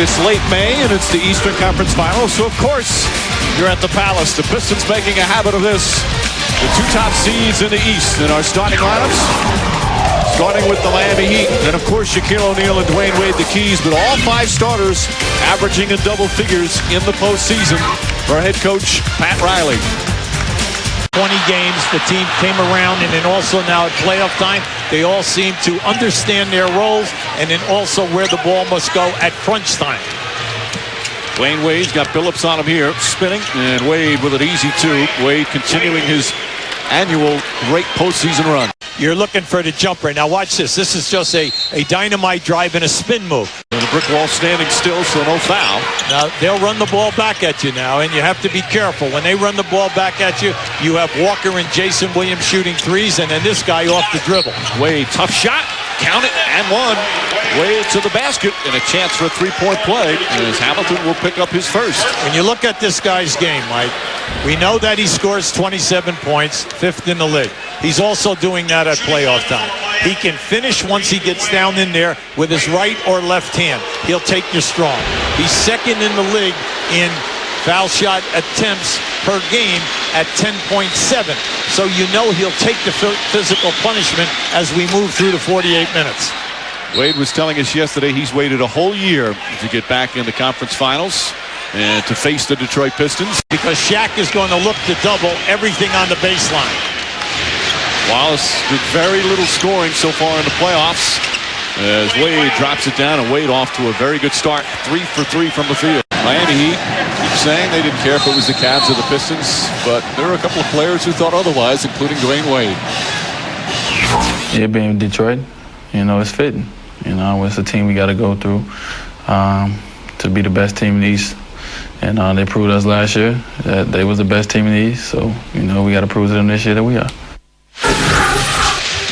It's late May, and it's the Eastern Conference Finals, so of course you're at the Palace. The Pistons making a habit of this. The two top seeds in the East in our starting lineups, starting with the Miami Heat. And of course, Shaquille O'Neal and Dwyane Wade the keys, but all five starters averaging in double figures in the postseason for head coach Pat Riley. 20 games, the team came around, and then also now at playoff time, they all seem to understand their roles, and then also where the ball must go at crunch time. Dwyane Wade's got Billups on him here, spinning, and Wade with an easy two. Wade continuing his annual great postseason run. You're looking for the jumper. Now watch this. This is just a dynamite drive and a spin move. And the brick wall standing still, so no foul. Now they'll run the ball back at you now, and you have to be careful. When they run the ball back at you, you have Walker and Jason Williams shooting threes, and then this guy off the dribble. Wade, tough shot. Count it, and one. Wade to the basket, and a chance for a three-point play, as Hamilton will pick up his first. When you look at this guy's game, Mike, we know that he scores 27 points, 5th in the league. He's also doing that at playoff time. He can finish once he gets down in there with his right or left hand. He'll take you strong. He's 2nd in the league in foul shot attempts per game at 10.7. So you know he'll take the physical punishment as we move through the 48 minutes. Wade was telling us yesterday he's waited a whole year to get back in the conference finals and to face the Detroit Pistons. Because Shaq is going to look to double everything on the baseline. Wallace did very little scoring so far in the playoffs as Wade drops it down, and Wade off to a very good start. 3 for 3 from the field. Miami Heat keep saying they didn't care if it was the Cavs or the Pistons, but there were a couple of players who thought otherwise, including Dwyane Wade. Yeah, being Detroit, you know, it's fitting. You know, it's a team we got to go through to be the best team in the East. And they proved us last year that they was the best team in the East. So, you know, we got to prove to them this year that we are.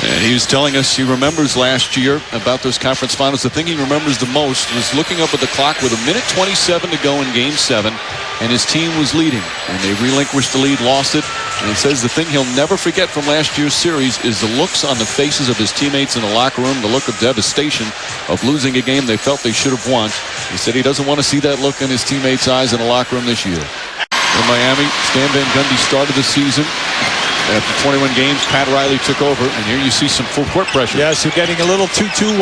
And he was telling us he remembers last year about those conference finals. The thing he remembers the most was looking up at the clock with 1:27 to go in Game 7, and his team was leading. And they relinquished the lead, lost it. And he says the thing he'll never forget from last year's series is the looks on the faces of his teammates in the locker room, the look of devastation of losing a game they felt they should have won. He said he doesn't want to see that look in his teammates' eyes in the locker room this year. In Miami, Stan Van Gundy started the season. After 21 games, Pat Riley took over, and here you see some full court pressure. Yes, you're getting a little 2-2-1.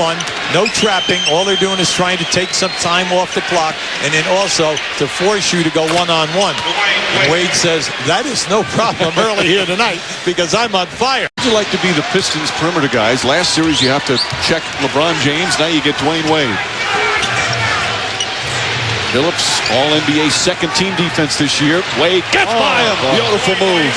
No trapping. All they're doing is trying to take some time off the clock, and then also to force you to go one-on-one. And Wade says, that is no problem early here tonight because I'm on fire. Would you like to be the Pistons perimeter guys? Last series, you have to check LeBron James. Now you get Dwyane Wade. Billups, All-NBA second-team defense this year. Wade gets by him. Beautiful move.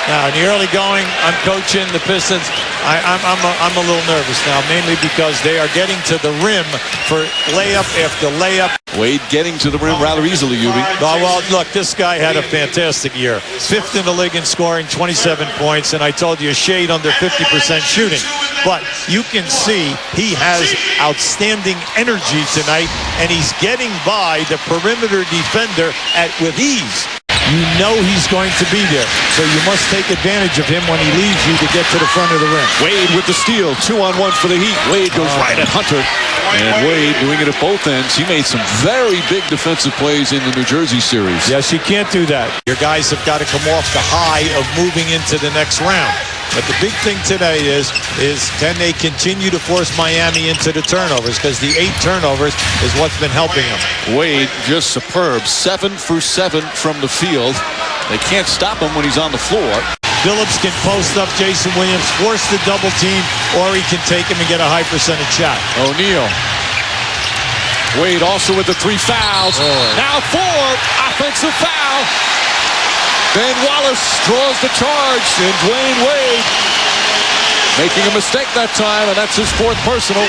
Now, in the early going, I'm coaching the Pistons. I'm a little nervous now, mainly because they are getting to the rim for layup after layup. Wade getting to the rim rather easily, Ubi. Well, look, this guy had a fantastic year. 5th in the league in scoring, 27 points, and I told you a shade under 50% shooting. But you can see he has outstanding energy tonight, and he's getting by the perimeter defender with ease. You know he's going to be there, so you must take advantage of him when he leaves you to get to the front of the rim. Wade with the steal, 2-on-1 for the Heat. Wade goes right at Hunter, and Wade doing it at both ends. He made some very big defensive plays in the New Jersey series. Yes, you can't do that. Your guys have got to come off the high of moving into the next round. But the big thing today is can they continue to force Miami into the turnovers? Because the 8 turnovers is what's been helping them. Wade just superb, 7 for 7 from the field. They can't stop him when he's on the floor. Billups can post up Jason Williams, force the double team, or he can take him and get a high percentage shot. O'Neal. Wade also with the 3 fouls. Now 4 offensive foul. Ben Wallace draws the charge, and Dwyane Wade making a mistake that time, and that's his 4th personal.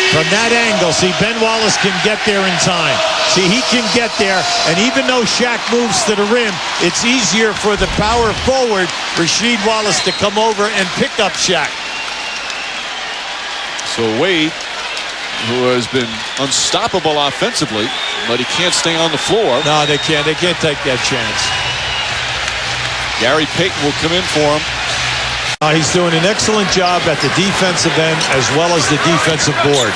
From that angle, see, Ben Wallace can get there in time. See, he can get there, and even though Shaq moves to the rim, it's easier for the power forward, Rasheed Wallace, to come over and pick up Shaq. So Wade, who has been unstoppable offensively, but he can't stay on the floor. No, they can't. They can't take that chance. Gary Payton will come in for him. He's doing an excellent job at the defensive end as well as the defensive board.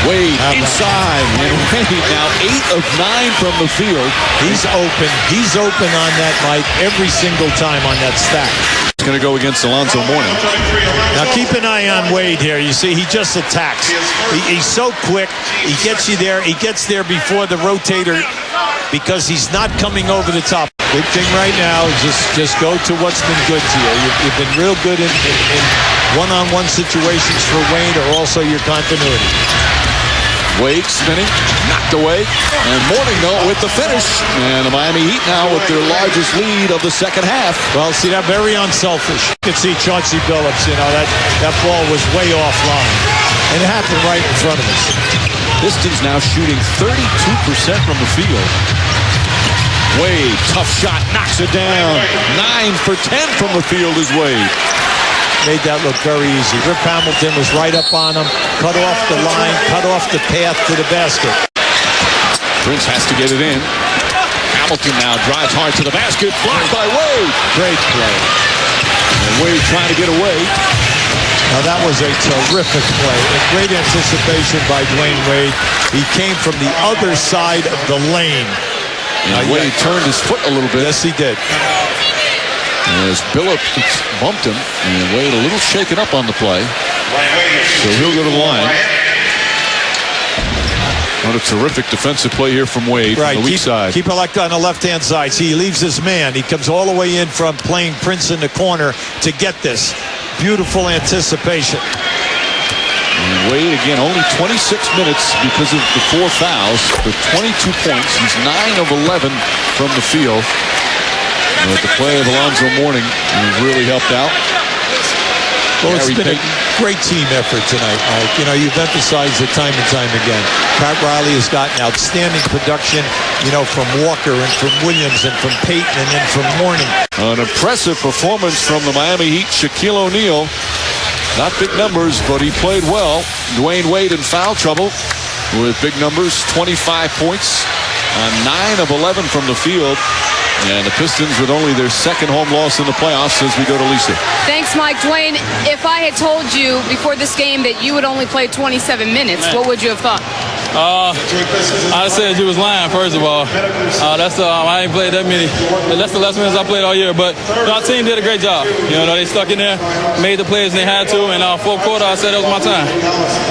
Wade inside, and Wade now 8 of 9 from the field. He's open. He's open on that, Mike, every single time on that stack. He's going to go against Alonzo Mourning. Now keep an eye on Wade here. You see, he just attacks. He's so quick. He gets you there. He gets there before the rotator because he's not coming over the top. Big thing right now is just go to what's been good to you. You've been real good in one-on-one situations for Wade, or also your continuity. Wade spinning, knocked away, and Mourning though with the finish. And the Miami Heat now with their largest lead of the second half. Well, see, that very unselfish. You can see Chauncey Billups, that ball was way offline. And it happened right in front of us. Pistons now shooting 32% from the field. Wade, tough shot, knocks it down. 9 for 10 from the field is Wade. Made that look very easy. Rip Hamilton was right up on him, cut off the line, cut off the path to the basket. Prince has to get it in. Hamilton now drives hard to the basket, blocked by Wade. Great play. And Wade trying to get away. Now that was a terrific play. A great anticipation by Dwyane Wade. He came from the other side of the lane. And Wade turned his foot a little bit. Yes, he did. As Billups bumped him, and Wade a little shaken up on the play. So he'll go to the line. What a terrific defensive play here from Wade Right, from the weak side. Keep it like on the left-hand side. See, he leaves his man. He comes all the way in from playing Prince in the corner to get this. Beautiful anticipation. And Wade, again, only 26 minutes because of the 4 fouls, but 22 points. He's 9 of 11 from the field. But the play of Alonzo Mourning really helped out. Well, it's been a great team effort tonight, Mike. You've emphasized it time and time again. Pat Riley has gotten outstanding production, from Walker and from Williams and from Payton and then from Mourning. An impressive performance from the Miami Heat, Shaquille O'Neal. Not big numbers, but he played well. Dwyane Wade in foul trouble with big numbers, 25 points, 9 of 11 from the field. And the Pistons with only their second home loss in the playoffs as we go to Lisa. Thanks, Mike. Dwyane, if I had told you before this game that you would only play 27 minutes, what would you have thought? I said you was lying, first of all. I ain't played that many. That's the less minutes I played all year. But our team did a great job. They stuck in there, made the plays they had to. And fourth quarter, I said that was my time.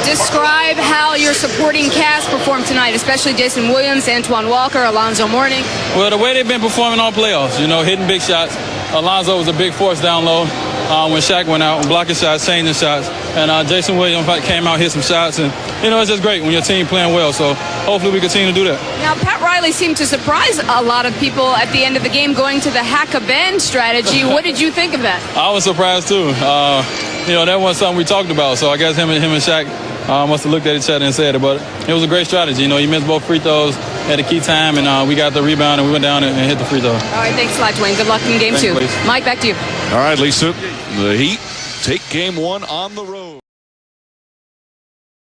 Describe how your supporting cast performed tonight, especially Jason Williams, Antoine Walker, Alonzo Mourning. Well, the way they've been performing all playoffs, hitting big shots. Alonzo was a big force down low when Shaq went out, blocking shots, changing shots. And Jason Williams came out, hit some shots. And, it's just great when your team playing well. So hopefully we continue to do that. Now, Pat Riley seemed to surprise a lot of people at the end of the game going to the hack-a-bend strategy. What did you think of that? I was surprised, too. That wasn't something we talked about. So I guess him and Shaq must have looked at each other and said it. But it was a great strategy. He missed both free throws at a key time, and we got the rebound, and we went down and hit the free throw. All right, thanks a lot, Dwyane. Good luck in game 2. Lisa. Mike, back to you. All right, Lisa. The Heat take game 1 on the road.